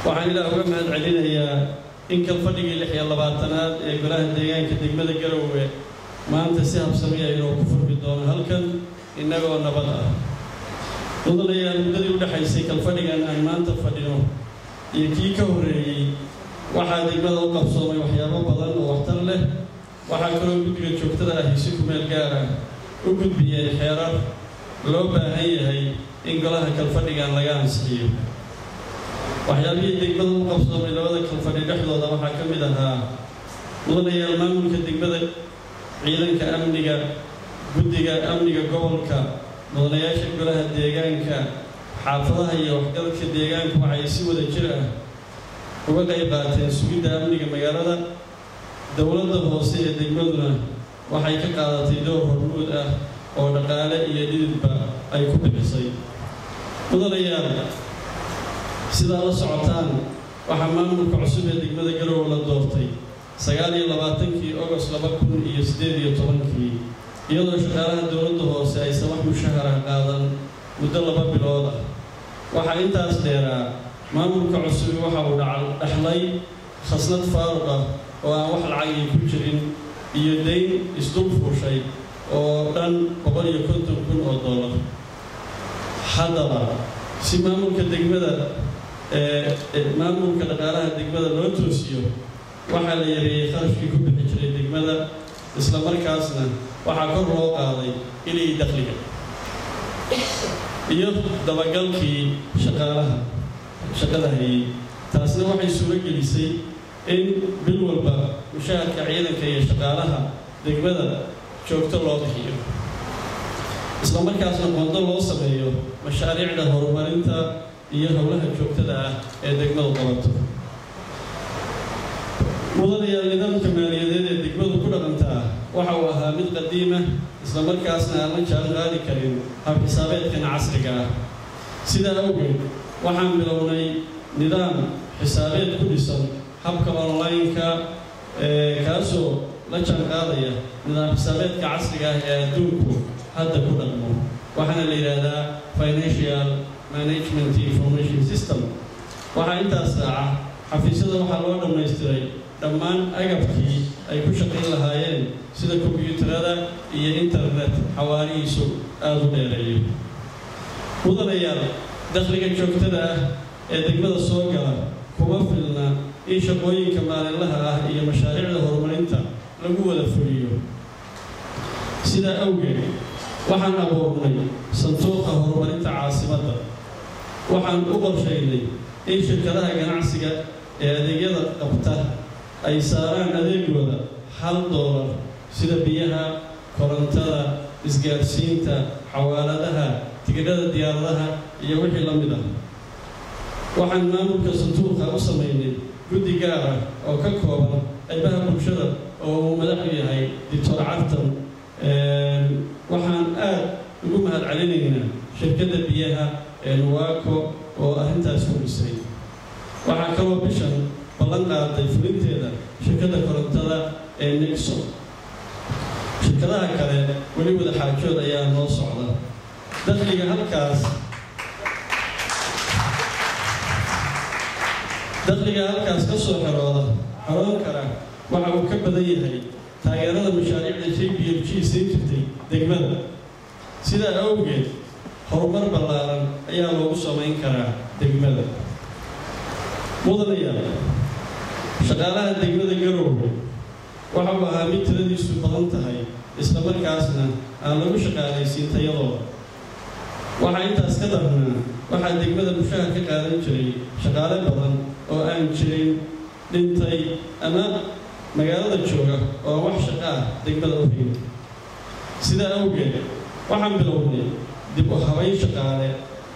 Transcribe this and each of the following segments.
waxaan ilaahay uga mahad celinayaa in kalfadhigii 26aad ee golaha deegaanka degmada Garowe maanta si habsami ah inuu ku furmi doono halkan inagoo nabad ah. mudanayaal muddadii u dhaxaysay kalfadhigan aan maanta fadhino iyo kii ka horreeyay waxaa degmada u qabsoomay waxyaabo badan oo waxtar leh. waxaa kaloo guddiga joogtada ah si ku meel gaar ah u gudbiyay xeerar loo baahan yahay in golaha kalfadhigan laga ansixiyo. waxyaabihii degmada u qabsoomay labada kalfadhi dhexdooda waxaa ka mid ahaa mudanayaal maamulka degmada, ciidanka amniga, guddiga amniga gobolka, mudanayaasha golaha deegaanka, xaafadaha iyo waxgaradka deegaanka waxay si wada jir ah uga qayb qaateen sugidda amniga magaalada. dowladda hoose ee degmaduna waxay ka qaadatay door hormuud ah oo dhaqaale iyo dhididba ay ku bixisay. mudanayaal, sidaa la socotaan waxaa maamulka cusub ee degmada Garowe la doortay 29 August 2018 iyadoo shaqaalaha dowladda hoose aysan wax mushahar ah qaadan muddo 2 bilood ah. waxaa intaas dheeraa maamulka cusub waxa uu dhaxlay khasnad faaruq ah oo aan wax lacag ku jirin iyo deyn isdul fuushay oo dhan $150,000. haddaba si maamulka degmada maamulka dhaqaalaha degmada loo toosiyo waxaa la yareeyay kharashkii ku bixi jiray degmada, isla markaasna waxaa kor loo qaaday ilay dakhliga iyo dabagalkii shaqada hayay. taasna waxay suuro gelisay in bil walba mushaharka ciidanka iyo shaqaalaha degmada joogto loo bixiyo, isla markaasna qondo loo sameeyo mashaariicda horumarinta iyo howlaha joogtada ah ee degmadu qabato. mudanayaal, nidaamka maaliyadeed ee degmadu ku dhaqantaa waxa uu ahaa mid qadiima, isla markaasna aan la jaan qaadi karin hab xisaabeedkan casriga ah. sidaa awgeed waxaan bilownay nidaam xisaabeed ku dhisan habka online-ka kaasoo la jaan qaadaya nidaam xisaabeedka casriga ah ee adduunku hadda ku dhaqmo, waxaana la yidhaahdaa Financial Management Information System. waxaa intaas raaca xafiisyada waxaa loo dhammaystiray dhammaan agabkii ay ku shaqayn lahaayeen sida kombiyuutarada iyo internet xawaarihiisu aada u dheereeyo. mudanayaal, dakhliga joogtada ah ee degmada soo gala kuma filna in shaqooyinka maalinlaha ah iyo mashaariicda horumarinta lagu wada fuliyo. sidaa awgeed waxaan abuurnay sanduuqa horumarinta caasimadda. waxaan u qorshaynay in shirkadaha ganacsiga ee adeegyada qabta ay saaraan adeegooda $1 sida biyaha, korontada, isgaarsiinta, xawaaladaha, tigidhada diyaaradaha iyo wixii la mid ah. waxaan maamulka sanduuqa u samaynay guddi gaar ah oo ka kooban qaybaha bulshada oo uu madax u yahay Dr. Cartan. waxaan aad ugu mahad celinaynaa shirkadda biyaha ee Nuwako oo arrintaas ku dhisay. waxaa kaloo bishan ballan qaaday fulinteeda shirkadda korontada ee Nexo. shirkadaha kale weli wada xaajood ayaa noo socda. dakhliga halkaas ka soo xaroon kara waxa uu ka badan yahay taageerada mashaariicda JPLG siin jirtay degmada. sidaa awgeed horumar ballaaran ayaa loogu samayn karaa degmada. mudanayaal, shaqaalaha degmada Garowe waxa uu ahaa mid tiradiisu badan tahay, isla markaasna aan lagu shaqaalaysiin tayadooda. waxaa intaas ka darnaa waxaa degmada mushahar ka qaadan jiray shaqaale badan oo aan jirin, dhintay ama magaalada jooga oo wax shaqo ah degmada u hayn. sidaa awgeed waxaan bilownay dib u habayn shaqaale.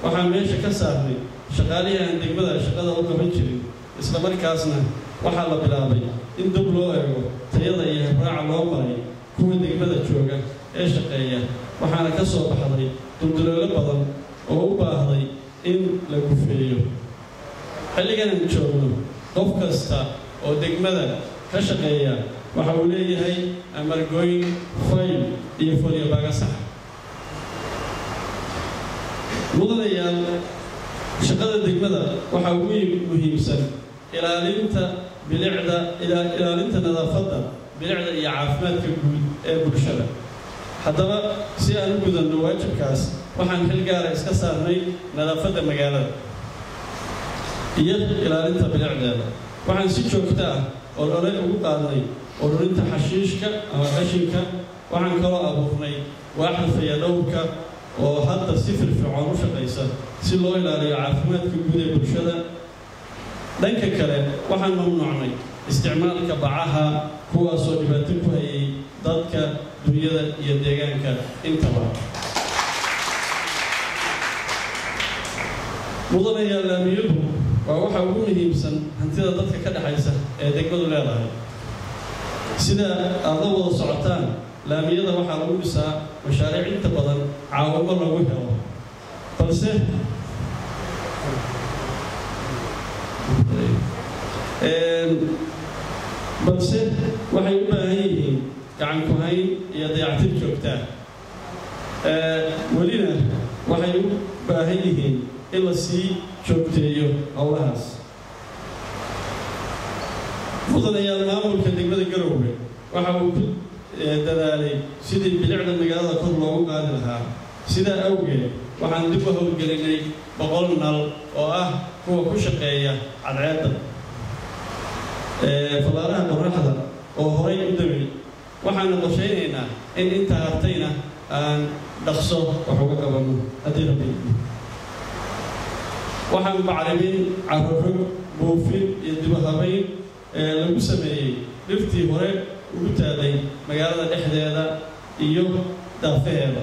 waxaan meesha ka saarnay shaqaalihii aan degmada shaqada u qaban jirin, isla markaasna waxaa la bilaabay in dib loo eego tayada iyo habraaca loo maray kuwa degmada jooga ee shaqeeya. waxaana ka soo baxday dulduleelo badan oo u baahday in la gufeeyo. xilligan aan joogno qof kasta oo degmada ka shaqeeya waxa uu leeyahay amargooyin, fayl iyo folyo baaga sax. mudanayaal, shaqada degmada waxaa ugu muhiimsan ilaalinta bilicda ilaalinta nadaafadda bilicda iyo caafimaadka guud ee bulshada. haddaba si aan u gudanno waajibkaas waxaan xil gaara iska saarnay nadaafadda magaalada iyo ilaalinta bilicdeeda. waxaan si joogto ah olole ugu qaadnay ururinta xashiishka ama qashinka. waxaan kaloo abuurnay waaxda fayadhowrka oo hadda si firfircoon u shaqaysa si loo ilaaliyo caafimaadka guud ee bulshada. dhanka kale waxaan mamnuucnay isticmaalka bacaha kuwaasoo dhibaato ku hayay dadka, dunyada iyo deegaanka intaba. mudanayaal, laamiyadu waa waxa ugu muhiimsan hantida dadka ka dhaxaysa ee degmadu leedahay. sida aad la wada socotaan, laamiyada waxaa lagu dhisaa mashaariic inta badan caawimo lagu helo, balse waxay u baahan yihiin gacan ku hayn iyo dayactir joogtaa. welina waxay u baahan yihiin in la sii joogteeyo howlahaas. mudanayaal, maamulka degmada Garowe waxa uu ku dadaalay sidii bilicda magaalada kor loogu qaadi lahaa. sidaa awgeed waxaan dib u howlgelinay 100 nal oo ah kuwa ku shaqeeya cadceedda falaaraha qorraxda oo horay u damay. waxaan qorsheynaynaa in inta hartayna aan dhaqso wax uga qabanno haddii rabbi. waxaan bacrimin, carro-rog, buufin iyo dib u habayn lagu sameeyey dhirtii hore ugu taalay magaalada dhexdeeda iyo daafaheeda.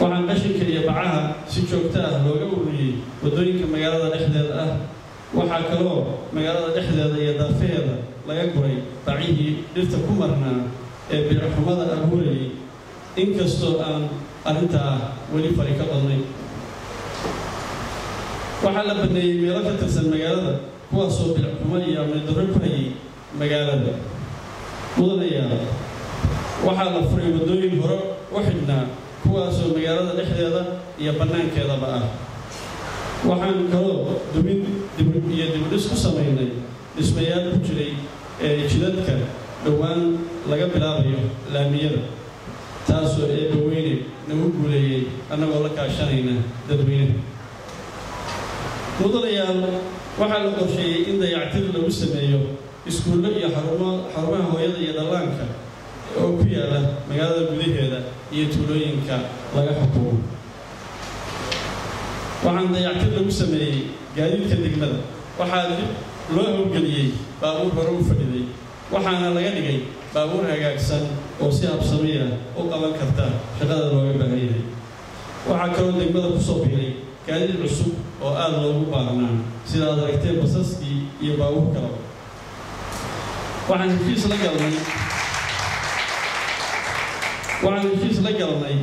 waxaan qashinka iyo bacaha si joogto ah looga ururiyey waddooyinka magaalada dhexdeeda ah. waxaa kaloo magaalada dhexdeeda iyo daafaheeda laga guray bacihii dhirta ku marnaa ee bilicxumada abuurayay, inkastoo aan arrintaa weli fari ka badnay. waxaa la baneeyey meelo ka tirsan magaalada kuwaasoo bilicxumo iyo amni darro ku hayay magaalada. mudanayaal, waxaa la furay waddooyin hore u xidhnaa kuwaasoo magaalada dhexdeeda iyo bannaankeedaba ah. waxaan kaloo dibudhis ku samaynay dhismayaal ku jiray jidadka dhowaan laga bilaabayo laamiyada, taasoo eebbaweyne nagu guuleeyey annagoo la kaashanayna dadweynaha. mudanayaal, waxaa la qorsheeyey in dayactir lagu sameeyo iskuullo iyo xarumaha hooyada iyo dhallaanka oo ku yaala magaalada gudaheeda iyo tuulooyinka laga xukumo. waxaan dayactir lagu sameeyey gaadiidka degmada. waxaa dib loo howlgeliyey baabuur hore u fadhiday, waxaana laga dhigay baabuur hagaagsan oo si habsamiya u qaban karta shaqada looga baahan yahay. waxaa kaloo degmada ku soo biiray gaadiid cusub oo aad loogu baahnaa, sida aad aragteen basaskii iyo baabuur kalaba. waxaan heshiis la galnay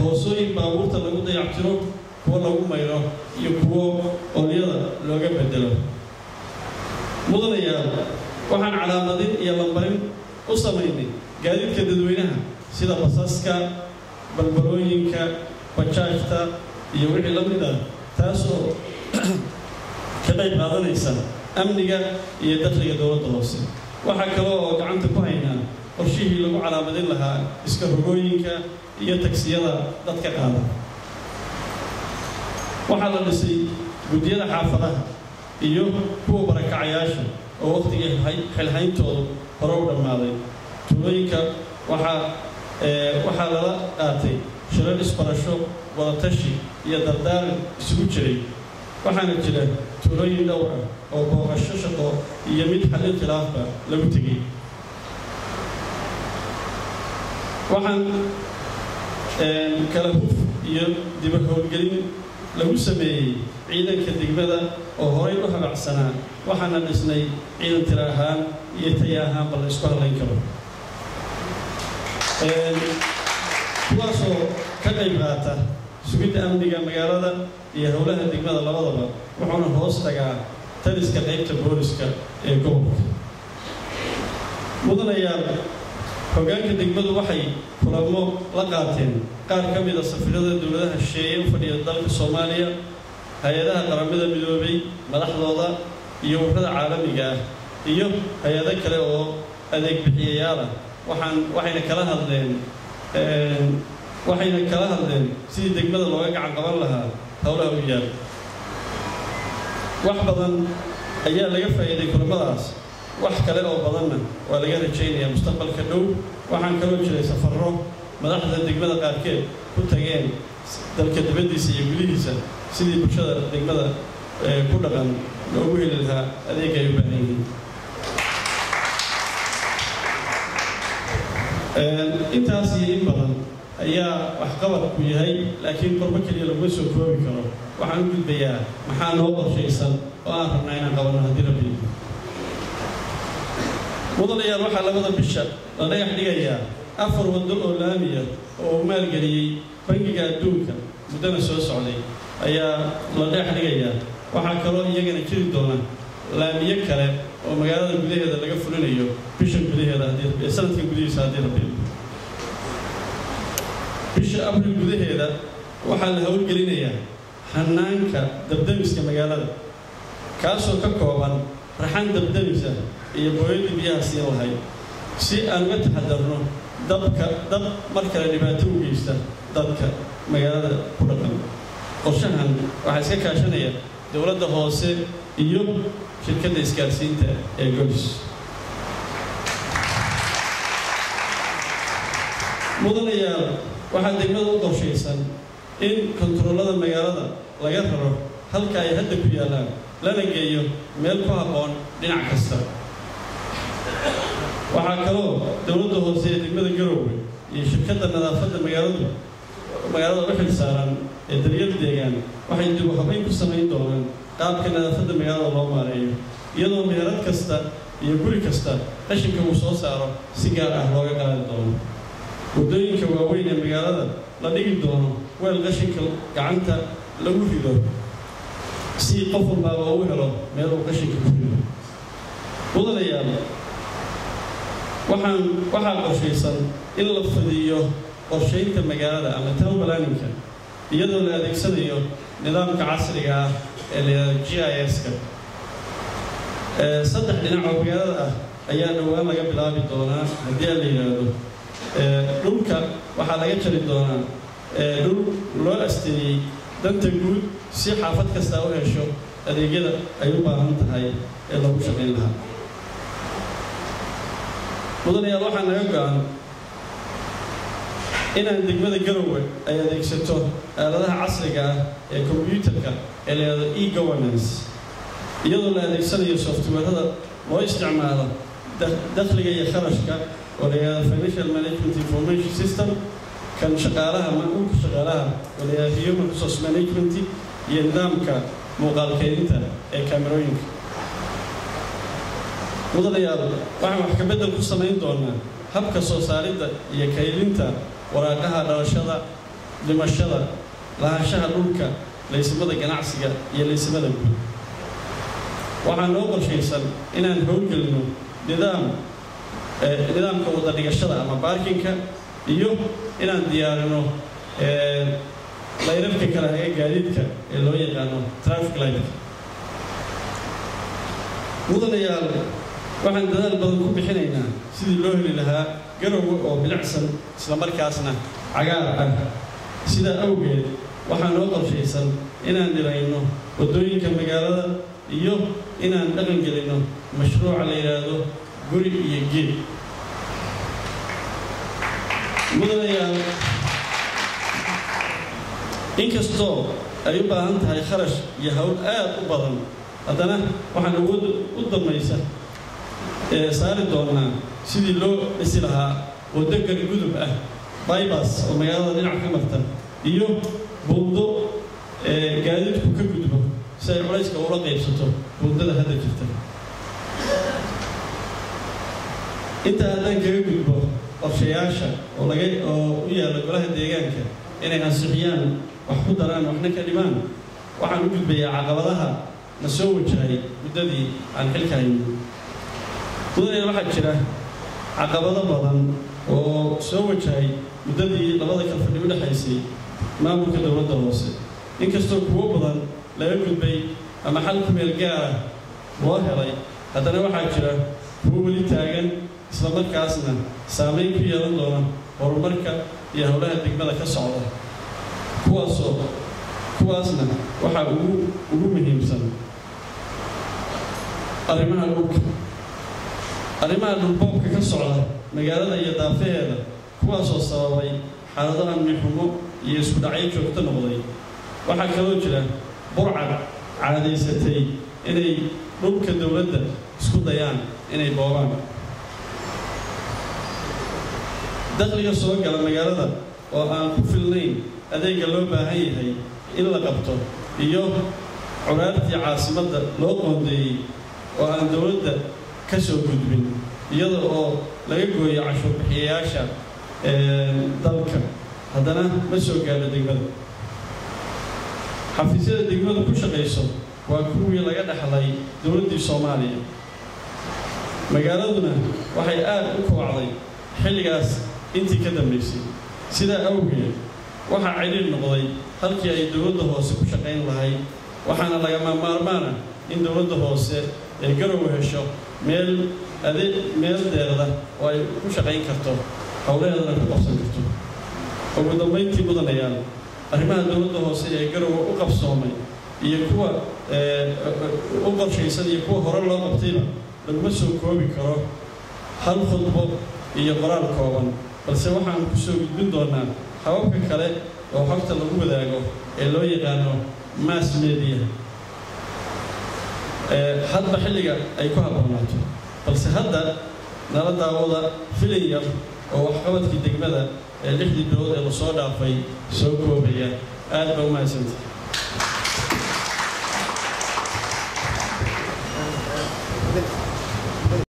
hoosooyin baabuurta lagu dayactiro, kuwo lagu mayro iyo kuwo olyada looga bedelo. mudanayaal, waxaan calaamadin iyo lambarin u samaynay gaadiidka dadweynaha sida basaska, balbalooyinka, bajaajta iyo wixii la mid ah, taasoo ka qayb qaadanaysa amniga iyo dakhliga dowladda hoose. waxaa kaloo oo gacanta ku haynaa qorshihii lagu calaamadin lahaa iska rogooyinka iyo tagsiyada dadka qaada. waxaa la dhisay guddiyada xaafadaha iyo kuwa barakacayaasha oo waqtigii xilhayntoodu hore u dhammaaday. tuulooyinka waxaa lala qaatay shirar isbarasho, wadatashi iyo dardaaran isugu jiray. waxaana jira tuulooyin dhowr ah oo booqasho shaqo iyo mid xallin khilaafba lagu tegey. waxaan kala huf iyo dib u howlgelin lagu sameeyey ciidanka degmada oo horay u habacsanaa. waxaana dhisnay ciidan tiro ahaan iyo taya ahaanba la isku hadlayn karo, kuwaasoo ka qayb qaata sugidda amniga magaalada iyo howlaha degmada labadaba. wuxuuna hoos tagaa taliska qaybta booliska ee gobolka. mudanayaal, hoggaanka degmadu waxay kulamo la qaateen qaar ka mid ah safiirada dowladaha shisheeye u fadhiya dalka Soomaaliya hay'adaha qaramada midoobay madaxdooda iyo ururada caalamiga ah iyo hay'ado kale oo adeeg bixiyayaal ah waxayna kala hadleen sidii degmada looga gacan qaban lahaa howlaha u yaal wax badan ayaa laga faa'iiday kulamadaas wax kale oo badanna waa laga rajaynayaa mustaqbalka dhow waxaan kaloo jiray safarro madaxda degmada qaarkeed ku tageen dalka dibaddiisa iyo gudihiisa sidii bulshada degmada ku dhaqan loogu heli lahaa adeeg ay u baahan yihiin intaas iyo in badan ayaa waxqabadku yahay laakiin qorbo keliya laguma soo koobi karo waxaan u gudbayaa maxaa noo qorshaysan oo aan rabnaa inaan qabanno haddii rabbi mudanayaal waxaa labada bisha la dhagax dhigayaa 4 waddo oo laamiya oo maalgeliyey bangiga adduunka muddana soo socday ayaa la dhagax dhigayaa waxaa kaloo iyagana jiri doona laamiyo kale oo magaalada gudaheeda laga fulinayo bisha gudaheeda haddii sanadka gudihiisa haddii rabbi bisha abril gudaheeda waxaa la howlgelinayaa hanaanka dabdamiska magaalada kaasoo ka kooban raxan dabdamisa iyo booyadii biyaha siin lahayd si aan uga taxadarno dab mar kale dhibaato u geysta dadka magaalada ku dhaqan qorshahan waxaa iska kaashanaya dowladda hoose iyo shirkadda isgaarsiinta ee golis mudanayaal waxaa degmada u qorshaysan in kontaroolada magaalada laga raro halka ay hadda ku yaallaan lana geeyo meel ku habboon dhinac kasta waxaa kaloo dowladda hoose ee degmada Garowe iyo shirkadda nadaafadda magaalada u xilsaaran ee daryeel deegaan waxay dib u habayn ku samayn doonaan qaabka nadaafadda magaalada loo maareeyo iyadoo meherad kasta iyo guri kasta qashinka uu soo saaro si gaar ah looga qaadi doono waddooyinka waaweyn ee magaalada la dhigi doono weel qashinka gacanta lagu rido si qof walbaaba uu helo meel uu qashinka ku rido mudanayaal waxaa qorshaysan in la fidiyo qorshaynta magaalada ama town planning-ka iyadoo la adeegsanayo nidaamka casriga ah ee la yiraahdo GIS-ka 3 dhinac oo magaalada ah ayaa dhowaan laga bilaabi doonaa haddii la yiraahdo dhulka waxaa laga jari doonaa dhul loo asteeyey danta guud si xaafad kasta u hesho adeegyada ay u baahan tahay ee lagu shaqayn lahaa mudanayaal waxaa naga go'an inaan degmada Garowe ay adeegsato aaladaha casriga ah ee kombiyuutarka ee la yiraahdo e-governance iyadoo la adeegsanayo software-ada loo isticmaalo dakhliga iyo kharashka oo la yiraahdo financial management information system kan shaqaalaha maamulka shaqaalaha oo la yiraahdo human resource management iyo nidaamka muuqaal kaydinta ee kaamirooyinka mudanayaal waxaan wax ka beddel ku samayn doonaa habka soo saaridda iyo kaydinta waraaqaha dhalashada dhimashada lahaanshaha dhulka laysimada ganacsiga iyo laysimada guud waxaa noo qorshaysan inaan howlgelino nidaamka wada dhigashada ama baarkinka iyo inaan diyaarino layrarka kale ee gaadiidka ee loo yaqaano traffic light mudanayaal waxaan dadaal badan ku bixinaynaa sidii loo heli lahaa Garowe oo bilicsan isla markaasna cagaar ah sidaa awgeed waxaa noo qorshaysan inaan dhirayno waddooyinka magaalada iyo inaan dhaqan gelino mashruuca la yiraahdo guri iyo geed mudanayaal inkastoo ay u baahan tahay kharash iyo hawl aad u badan haddana waxaan awood u damaysa saari doonaa sidii loo dhisi lahaa waddo gudub ah bypass oo magaalada dhinac ka marta iyo buundo gaadiidku ka gudbo si ay culayska ula qaybsato buundada hadda jirta intaa haddaan kaga gudbo qorshayaasha oo u yaalla golaha deegaanka inay ansixiyaan wax ku daraan waxna ka dhimaan waxaan u gudbayaa caqabadaha na soo wajahay muddadii aan xilka haynin mudanayaal waxaa jira caqabado badan oo soo wajahay muddadii labada kal fadhi u dhexaysay maamulka dowladda hoose inkastoo kuwo badan laga gudbay ama xal ku meel gaara loo helay haddana waxaa jira kuwo weli taagan isla markaasna saameyn ku yeelan doona horumarka iyo howlaha degmada ka socda kuwaasna waxaa ugu muhiimsan arrimaha dhulboobka ka socda magaalada iyo daafaheeda kuwaasoo sababay xaalado amni xumo iyo isku dhacyo joogto noqday waxaa kaloo jira burcad caadaysatay inay dhulka dowladda isku dayaan inay boobaan dakhliga soo gala magaalada oo aan ku filnayn adeegga loo baahan yahay in la qabto iyo curaartii caasimadda loo qoondeeyey oo aan dowladda ka soo gudbin iyada oo laga gooyo cashuur bixiyayaasha dalka haddana ma soo gaadho degmada xafiisyada degmadu ku shaqayso waa kuwii laga dhaxlay dowladdii Soomaaliya magaaladuna waxay aad u kobcday xilligaas intii ka dambeysay sidaa awgeed waxaa ciriir noqday halkii ay dowladda hoose ku shaqayn lahayd waxaana lagama maarmaana in dowladda hoose ay Garowe hesho meel deeqda oo ay ku shaqayn karto howlaheedana ku qabsan karto ugu dambeyntii mudanayaal arrimaha dowladda hoose ee Garowe u qabsoomay iyo kuwa u qorshaysan iyo kuwa hore loo qabtayba laguma soo koobi karo hal khudbo iyo qoraal kooban balse waxaan ku soo gudbin doonaa hababka kale oo xogta lagu wadaago ee loo yaqaano mass media hadba xilliga ay ku habboonaato balse hadda nala daawada filin yar oo waxqabadkii degmada ee 6 bilood ee lasoo dhaafay soo koobaya aad baa u mahadsantahay